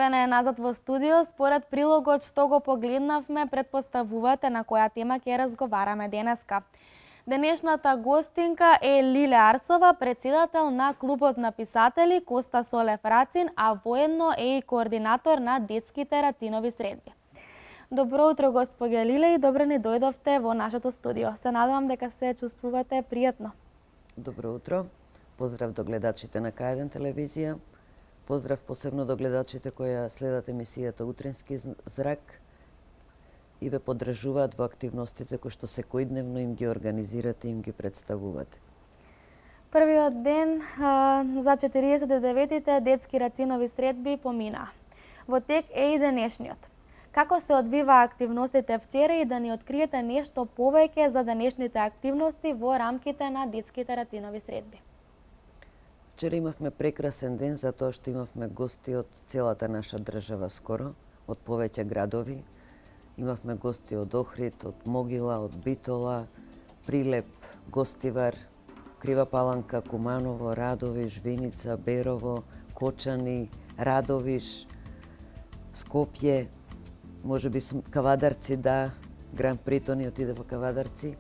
Враќање назад во студио, според прилогот што го погледнавме, претпоставувате на која тема ќе разговараме денеска. Денешната гостинка е Лиле Арсова, председател на Клубот на писатели Коста Солев Рацин, а воедно е и координатор на детските рацинови средби. Добро утро, госпоѓа Лиле, и добро ни дојдовте во нашето студио. Се надевам дека се чувствувате пријатно. Добро утро. Поздрав до гледачите на К1 телевизија. Поздрав посебно до гледачите кои следат емисијата Утрински зрак и ве поддржуваат во активностите кои што секојдневно им ги организирате и им ги представувате. Првиот ден за 49-тите детски рацинови средби помина. Во тек е и денешниот. Како се одвива активностите вчера и да ни откриете нешто повеќе за денешните активности во рамките на детските рацинови средби? Вчера имавме прекрасен ден затоа што имавме гости од целата наша држава скоро, од повеќе градови. Имавме гости од Охрид, од Могила, од Битола, Прилеп, Гостивар, Крива Паланка, Куманово, Радовиш, Виница, Берово, Кочани, Радовиш, Скопје, можеби Кавадарци, да, Гран Притони отиде во Кавадарци.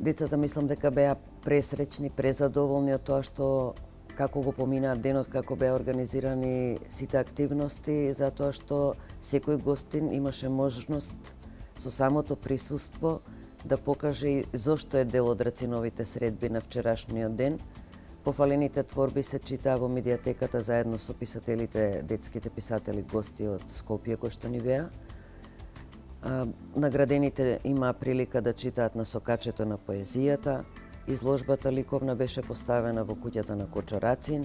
Децата мислам дека беа пресречни, презадоволни од тоа што како го поминаат денот, како беа организирани сите активности, затоа што секој гостин имаше можност со самото присуство да покаже зошто е дел од рациновите средби на вчерашниот ден. Пофалените творби се читаа во медијатеката заедно со писателите, детските писатели гости од Скопје кои што ни беа. Наградените имаа прилика да читаат на сокачето на поезијата. Изложбата ликовна беше поставена во куќата на Кочо Рацин.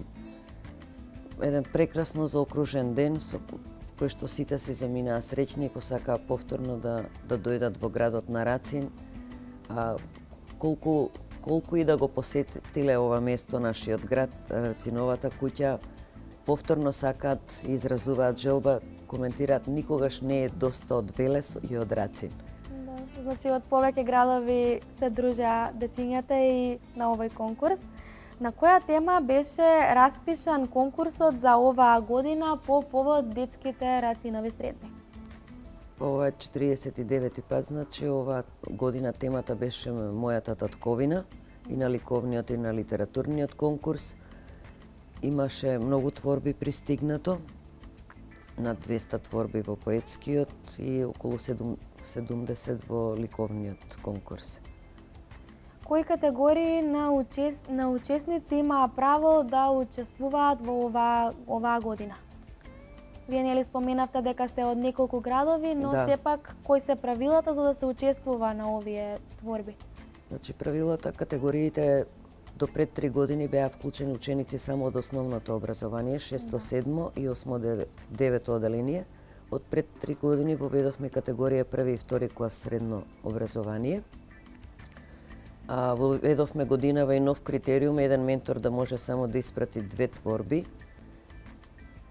Еден прекрасно заокружен ден со кој што сите се заминаа среќни и посакаа повторно да дојдат во градот на Рацин. Колку и да го посетиле ова место, нашиот град, Рациновата куќа, повторно сакаат и изразуваат желба, коментираат никогаш не е доста од Велес и од Рацин. Значи, од повеќе градови се дружеа дечињата и на овој конкурс. На која тема беше распишан конкурсот за оваа година по повод детските рацинови средби? Ова е 49-ти пат, значи оваа година темата беше мојата татковина и на ликовниот и на литературниот конкурс. Имаше многу творби пристигнато, над 200 творби во поетскиот и околу 70 во ликовниот конкурс. Кои категории на учесници имаа право да учествуваат во оваа година? Вие нели споменавте дека се од неколку градови, но да. Сепак кои се правилата за да се учествува на овие творби? Значи правилата, категориите до пред 3 години беа вклучени ученици само од основното образование, 6-то, 7-то и 8-то, 9-то оделение. Од пред 3 години воведовме категорија први и втори клас средно образование. Воведовме годинава и нов критериум, еден ментор да може само да испрати 2 творби.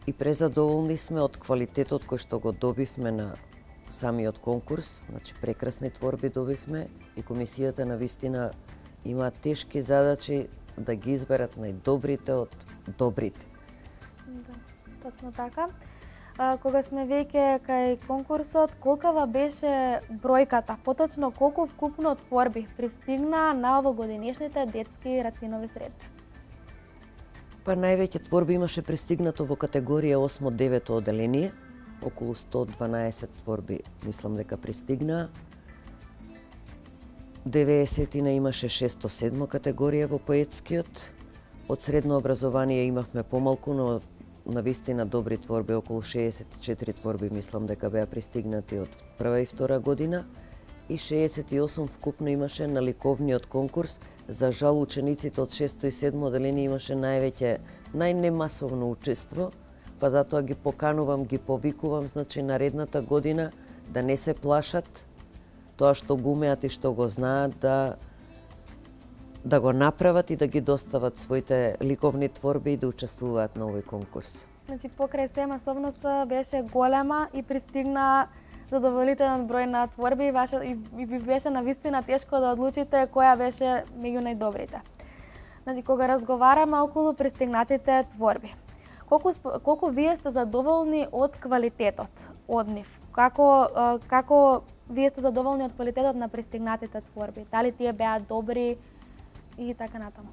И презадоволни сме од квалитетот кој што го добивме на самиот конкурс. Значи прекрасни творби добивме и комисијата на вистина има тешки задачи да ги изберат најдобрите од добрите. Да, точно така. Кога сме веќе кај конкурсот, колкава беше бројката? Поточно колку вкупно творби пристигна на овогодинешните детски рацинови средби? Па највеќе творби имаше пристигнато во категорија 8-9 оделение, околу 112 творби мислам дека пристигнаа. 90-тина имаше 6-7 категорија во поетскиот. Од средно образование имавме помалку, но на вистина добри творби, околу 64 творби мислам дека беа пристигнати од прва и втора година и 68 вкупно имаше на ликовниот конкурс. За жал учениците од 6-то и 7-то оделение имаше најнемасовно учество, па затоа ги поканувам, ги повикувам, значи наредната година да не се плашат, тоа што го умеат и што го знаат да го направат и да ги достават своите ликовни творби и да учествуваат на овој конкурс. Значи покрај се масовноста беше голема и пристигна задоволителен број на творби и ви беше навистина тешко да одлучите која беше меѓу најдобрите. Значи кога разговараме околу пристигнатите творби, колку вие сте задоволни од квалитетот од нив? Како вие сте задоволни од квалитетот на пристигнатите творби? Дали тие беа добри и така натаму?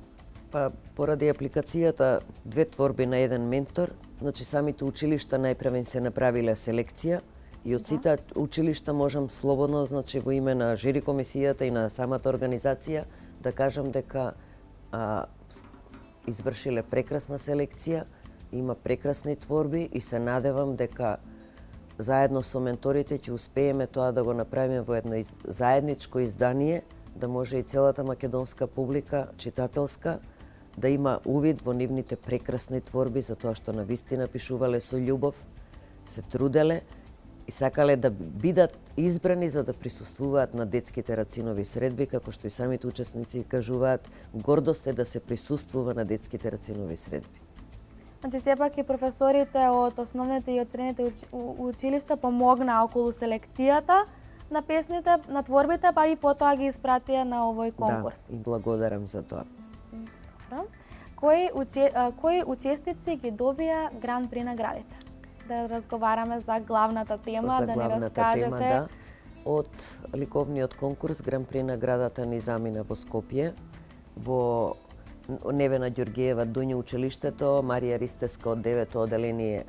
Па, поради апликацијата две творби на еден ментор, значи самите училишта најпрвен се направиле селекција и од сите училишта можам слободно, значи во име на жири комисијата и на самата организација да кажам дека извршиле прекрасна селекција, има прекрасни творби и се надевам дека заедно со менторите ќе успееме тоа да го направиме во едно заедничко издание, да може и целата македонска публика, читателска, да има увид во нивните прекрасни творби, затоа што навистина пишувале со љубов, се труделе и сакале да бидат избрани за да присуствуваат на детските рацинови средби, како што и самите учесници кажуваат, гордост е да се присуствува на детските рацинови средби. Значи, сепак и професорите од основните и од средните училишта помогнаа околу селекцијата на песните, на творбите, па и потоа ги испратија на овој конкурс. Да, и благодарам за тоа. Добро. Кои учесници ги добија Гран При наградите? Да разговараме за главната тема, За да главната ни раскажете. тема, да. Од ликовниот конкурс Гран При наградата ни замина во Скопје, во Невена Ѓоргиева Дуња училиштето, Марија Ристеска од 9-то оделение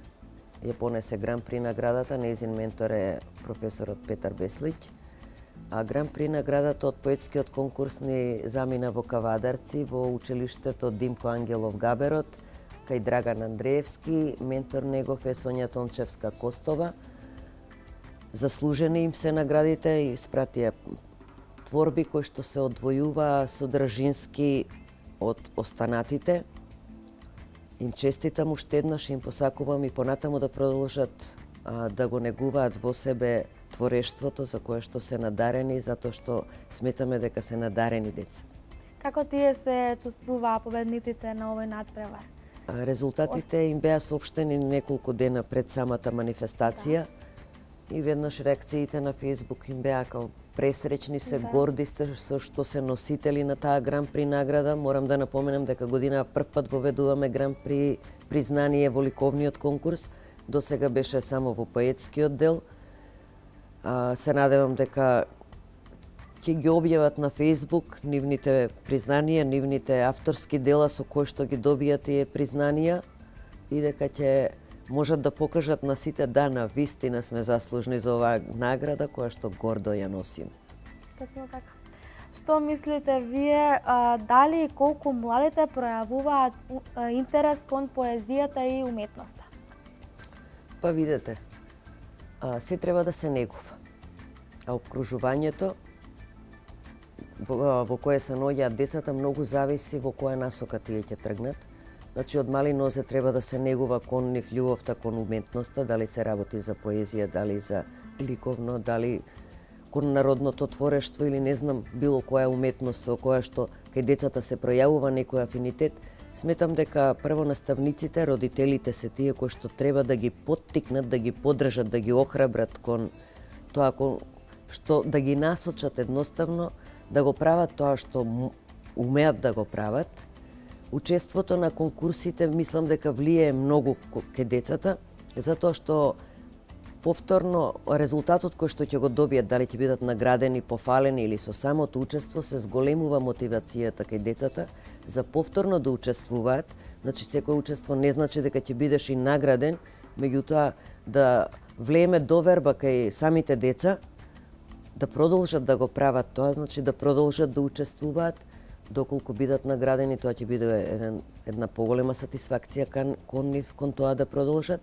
ја понесе Гран При наградата, нејзин ментор е професорот Петар Беслиќ. А Гран При наградата од поетскиот конкурс ни замина во Кавадарци, во училиштето Димко Ангелов Габерот, кај Драган Андреевски, ментор негов е Сонја Тончевска Костова. Заслужени им се наградите и испратија творби кои што се одвојуваа содржински од останатите. Им честитам уште еднаш, им посакувам и понатаму да продолжат да го негуваат во себе творештвото за кое што се надарени, затоа што сметаме дека се надарени деца. Како тие се чувствуваа победниците на овој надпревар? Резултатите им беа соопштени неколку дена пред самата манифестација и веднаш реакциите на Фејсбук им беа како пресречни се, горди сте со што се носители на таа Гран При награда. Морам да напоменам дека година прв пат воведуваме Гран При признание во ликовниот конкурс. До сега беше само во поетскиот дел. Се надевам дека ќе ги објават на Фејсбук нивните признанија, нивните авторски дела со кои што ги добија тие признанија и дека ќе можат да покажат на сите да, на вистина сме заслужни за оваа награда која што гордо ја носим. Точно така. Што мислите вие, дали и колку младите пројавуваат интерес кон поезијата и уметноста? Па видете, се треба да се негува. А обкружувањето во кое се наоѓаат децата многу зависи во која насока тие ќе тргнат. Значи, од мали нозе треба да се негува кон нив љубовта кон уметноста, дали се работи за поезија, дали за ликовно, дали кон народното творештво или не знам било која уметност со која што кај децата се пројавува некој афинитет. Сметам дека прво наставниците, родителите се тие кои што треба да ги поттикнат, да ги поддржат, да ги охрабрат кон тоа што да ги насочат едноставно да го прават тоа што умеат да го прават. Учеството на конкурсите мислам дека влијае многу кај децата, затоа што повторно резултатот кој што ќе го добијат, дали ќе бидат наградени, пофалени или со самото учество, се зголемува мотивацијата кај децата за повторно да учествуваат. Значи, секој учество не значи дека ќе бидеш и награден, меѓутоа да влееме доверба кај самите деца, да продолжат да го прават тоа, значи да продолжат да учествуваат, доколку бидат наградени, тоа ќе биде една поголема сатисфакција кон нив, кон тоа да продолжат.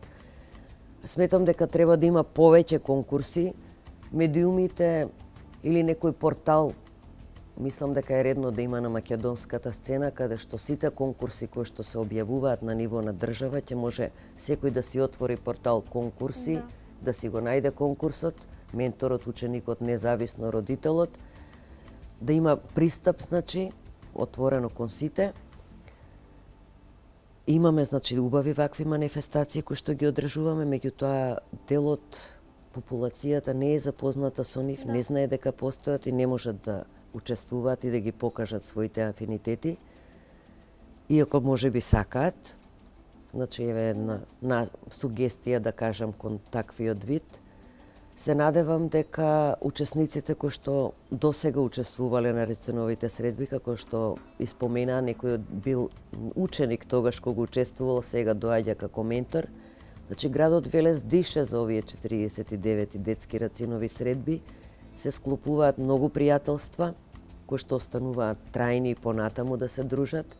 Сметам дека треба да има повеќе конкурси, медиумите или некој портал, мислам дека е редно да има на македонската сцена, каде што сите конкурси кои што се објавуваат на ниво на држава, ќе може секој да си отвори портал конкурси, да си го најде конкурсот, менторот, ученикот, независно родителот, да има пристап, значи, отворено кон сите. Имаме, значи, убави вакви манифестации кои што ги одржуваме, меѓутоа делот популацијата не е запозната со нив, не знае дека постојат и не можат да учествуваат и да ги покажат своите афинитети, иако може би сакаат. Значи еве една сугестија да кажам кон таквиот вид. Се надевам дека учесниците кои што досега учествувале на реценовите средби, како што испомена, некој бил ученик тогаш кога го учествувал, сега доаѓа како ментор. Значи градот Велес дише за овие 49 детски рацинови средби, се склопуваат многу пријателства кои што остануваат трајни и понатаму да се дружат.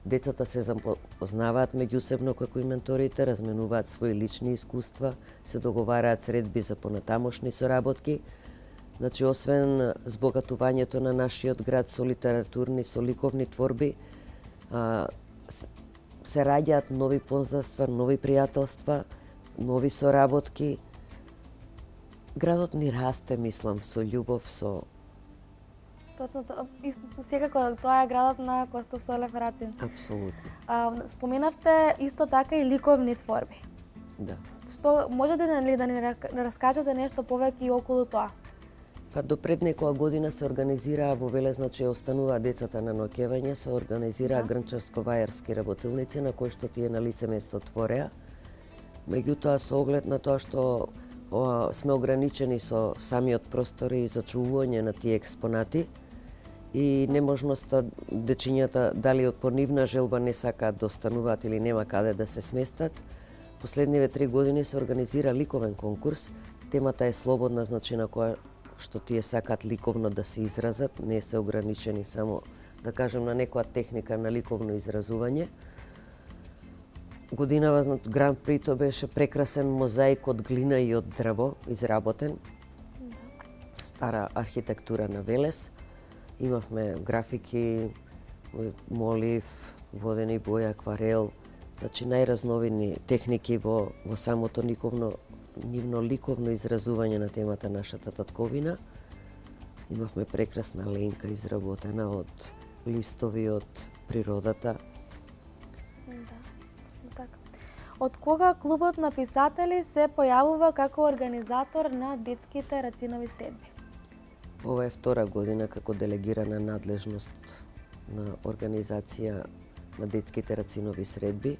Децата се запознаваат меѓусебно како и менторите, разменуваат своји лични искуства, се договараат средби за понатамошни соработки. Значи, освен збогатувањето на нашиот град со литературни, со ликовни творби, се раѓаат нови познанства, нови пријателства, нови соработки. Градот ни расте, мислам, со љубов, со... Точно, секако тоа е градот на Коста Солев Рацин. Апсолутно. Споменавте исто така и ликовни творби. Да. Што можете да ни раскажете нешто повеќе и околу тоа? Па до пред некоја година се организираа во Велес, значи остануваа децата на ноќевање, се организираа грнчевско-вајарски работилници на кои што тие на лице место отвореа. Меѓутоа, со оглед на тоа што сме ограничени со самиот простор и зачувување на тие експонати и неможноста дечињата дали од по нивна желба не сакаат да остануваат или нема каде да се сместат, последниве 3 години се организира ликовен конкурс. Темата е слободна, значи на која што тие сакаат ликовно да се изразат, не се ограничени само, да кажем, на некоја техника на ликовно изразување. Годинава Гран Прито беше прекрасен мозаик од глина и од дрво, изработен. Стара архитектура на Велес. Имавме графики, молив, водени боја, акварел, значи најразновидни техники во самото нивно ликовно изразување на темата нашата татковина. Имавме прекрасна ленка изработена од листови од природата. Да, точно така. Од кога клубот на писатели се појавува како организатор на детските рацинови средби? Ова е втора година како делегирана надлежност на организација на детските рацинови средби.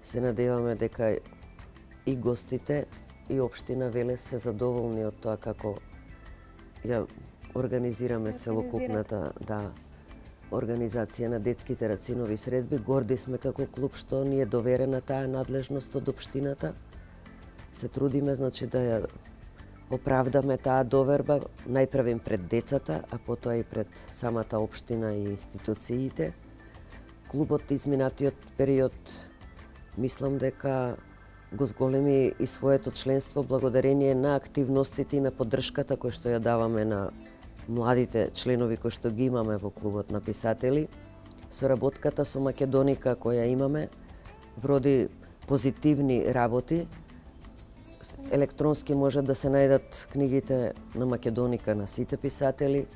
Се надеваме дека и гостите и општина Велес се задоволни од тоа како ја организираме целокупната организација на детските рацинови средби. Горди сме како клуб што ни е доверена таа надлежност од општината. Се трудиме, значи, да ја оправдаме таа доверба, најпрвен пред децата, а потоа и пред самата општина и институциите. Клубот изминатиот период, мислам дека го зголеми и своето членство благодарение на активностите и на поддршката која што ја даваме на младите членови кои што ги имаме во клубот на писатели. Соработката со Македоника која имаме вроди позитивни работи. Електронски може да се најдат книгите на Македоника на сите писатели.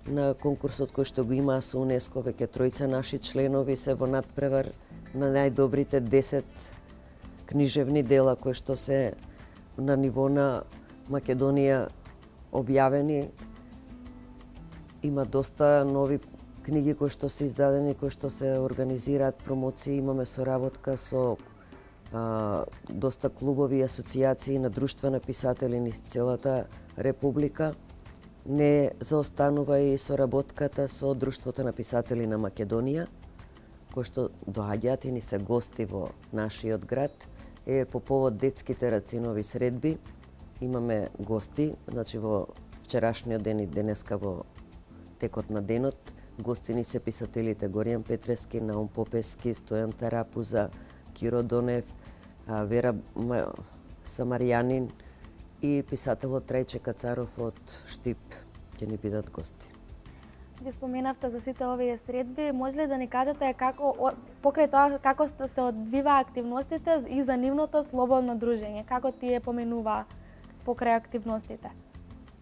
На конкурсот кој што го имаа со УНЕСКО, веќе 3 наши членови се во надпревар на најдобрите 10 книжевни дела кои што се на ниво на Македонија објавени. Има доста нови книги кои што се издадени, кои што се организираат промоции. Имаме соработка со доста клубови и асоциации на друштва на писатели низ целата република. Не заостанува и соработката со Друштвото на писатели на Македонија, кои што доаѓаат и ни се гости во нашиот град. По повод детските рацинови средби имаме гости, значи во вчерашниот ден и денеска во текот на денот. Гости ни се писателите Горијан Петрески, Наум Попески, Стојан Тарапуза, Киро Донев, Вера Самарјанин и писателот Трајче Кацаров од Штип ќе ни бидат гости. Ќе споменавте за сите овие средби, може ли да ни кажете како покрај тоа како се одвива активностите и за нивното слободно дружење, како тие поминува покрај активностите?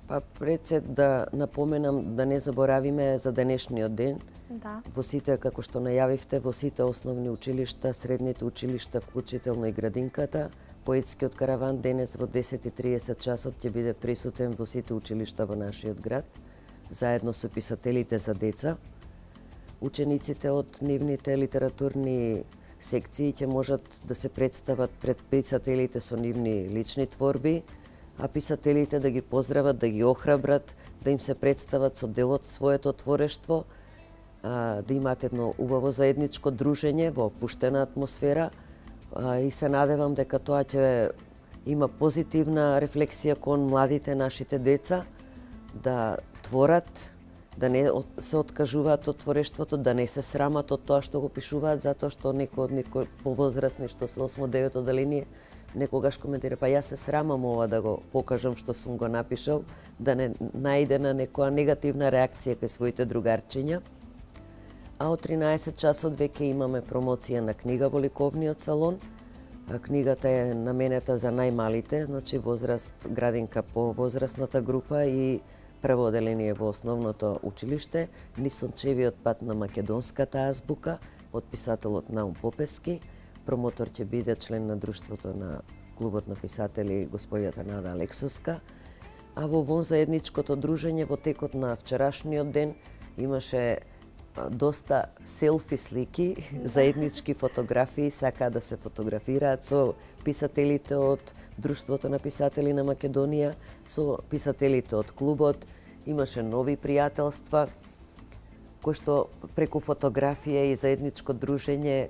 Па пред се да напоменам да не заборавиме за денешниот ден. Да. Во сите, како што најавивте, во сите основни училишта, средните училишта, вклучително и градинката, поетскиот караван денес во 10:30 часот ќе биде присутен во сите училишта во нашиот град, заедно со писателите за деца. Учениците од нивните литературни секции ќе можат да се представат пред писателите со нивни лични творби, а писателите да ги поздрават, да ги охрабрат, да им се представат со дел од своето творештво, да имаат едно убаво заедничко дружење во опуштена атмосфера, и се надевам дека тоа ќе има позитивна рефлексија кон младите нашите деца, да творат, да не се откажуваат од творештвото, да не се срамат од тоа што го пишуваат, затоа што некои од нив повозрасни што се 8-9 одделение некогаш коментира, па јас се срамам ова да го покажам што сум го напишал, да не најде на некоја негативна реакција кај своите другарчиња. А од 13 часот веќе имаме промоција на книга во ликовниот салон. Книгата е наменета за најмалите, значи возраст градинка по возрастната група и прво одделение во основното училиште, Нисончевиот пат на македонската азбука, од писателот Наум Попески. Промотор ќе биде член на друштвото на клубот на писатели господјата Нада Алексовска. А во заедничкото дружење во текот на вчерашниот ден имаше доста селфи слики, заеднички фотографии, сакаат да се фотографираат со писателите од Друштвото на писатели на Македонија, со писателите од клубот. Имаше нови пријателства, кои што преку фотографија и заедничко дружење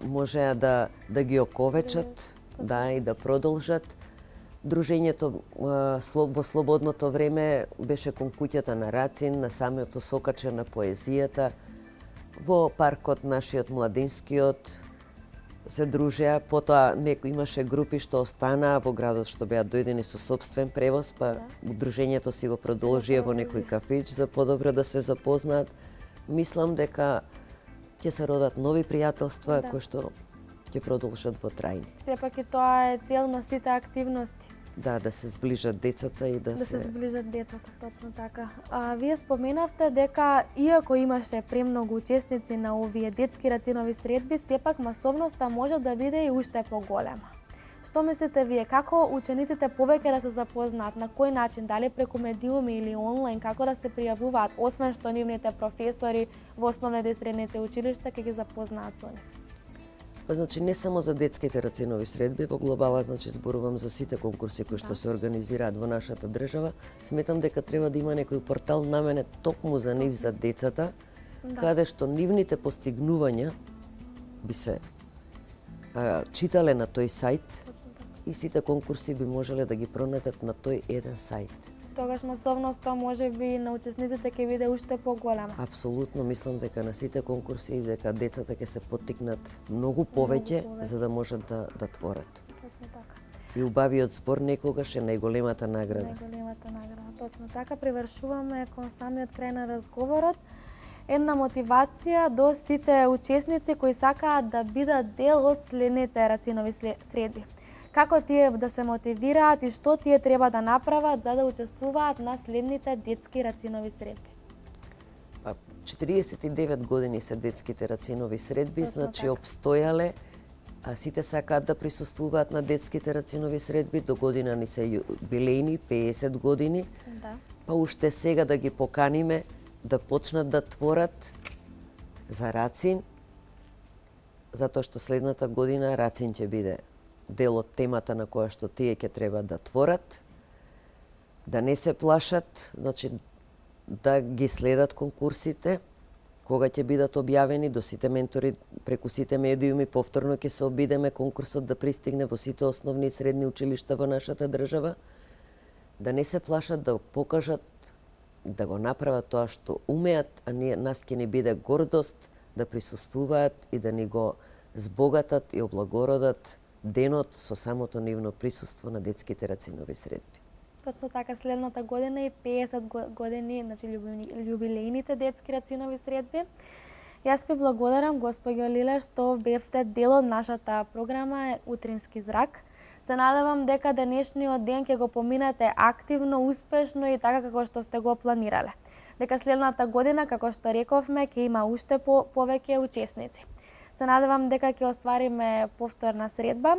можеа да ги оковечат, и да продолжат. Дружењето во слободното време беше кон куќата на Рацин, на самото сокаче на поезијата, во паркот нашиот младинскиот се дружеа, потоа имаше групи што останаа во градот што беа дојдени со сопствен превоз, па дружењето си го продолжија во некој кафич за подобро да се запознаат. Мислам дека ќе се родат нови пријателства кои што ќе продолжат во трајни. Сепак и тоа е цел на сите активности. Да се сближат децата и да се сближат децата, точно така. Вие споменавте дека иако имаше премногу учесници на овие детски рацинови средби, сепак масовноста може да биде и уште поголема. Што мислите вие, како учениците повеќе да се запознаат, на кој начин, дали преку медиуми или онлайн, како да се пријавуваат, освен што нивните професори во основните и средните училишта ќе ги запознаат со нив? Па значи не само за детските рацинови средби, во глобала значи зборувам за сите конкурси кои што се организираат во нашата држава. Сметам дека треба да има некој портал наменет токму за нив, за децата, каде што нивните постигнувања би се читале на тој сајт и сите конкурси би можеле да ги пронајдат на тој еден сајт. Тогаш масовноста може би на учесниците ќе биде уште поголема. Апсолутно, мислам дека на сите конкурси и дека децата ќе се поттикнат многу повеќе за да можат да творат. Точно така. И убавиот збор некогаш е најголемата награда. Најголемата награда, точно така. Привршуваме кон самиот крај на разговорот. Една мотивација до сите учесници кои сакаат да бидат дел од следните рацинови средби. Како тие да се мотивираат и што тие треба да направат за да учествуваат на следните детски рацинови средби? 49 години се детските рацинови средби, значи опстојале, а сите сакаат да присуствуваат на детските рацинови средби, до година ни се юбилејни, 50 години, па уште сега да ги поканиме да почнат да творат за Рацин, затоа што следната година Рацин ќе биде дел од темата на која што тие ќе треба да творат, да не се плашат, значи да ги следат конкурсите, кога ќе бидат објавени, до сите ментори, преку сите медиуми, повторно ќе се обидеме конкурсот да пристигне во сите основни и средни училишта во нашата држава, да не се плашат да покажат, да го направат тоа што умеат, а нас ќе ни биде гордост да присуствуваат и да ни го збогатат и облагородат денот со самото нивно присуство на детските рацинови средби. Точно така, следната година и 50 години, значи јубилејните детски рацинови средби. Јас ви благодарам, госпоѓо Лиле, што бевте дел од нашата програма Утрински зрак. Се надевам дека денешниот ден ќе го поминете активно, успешно и така како што сте го планирале. Дека следната година, како што рековме, ќе има уште повеќе учесници. Се надевам дека ќе оствариме повторна средба.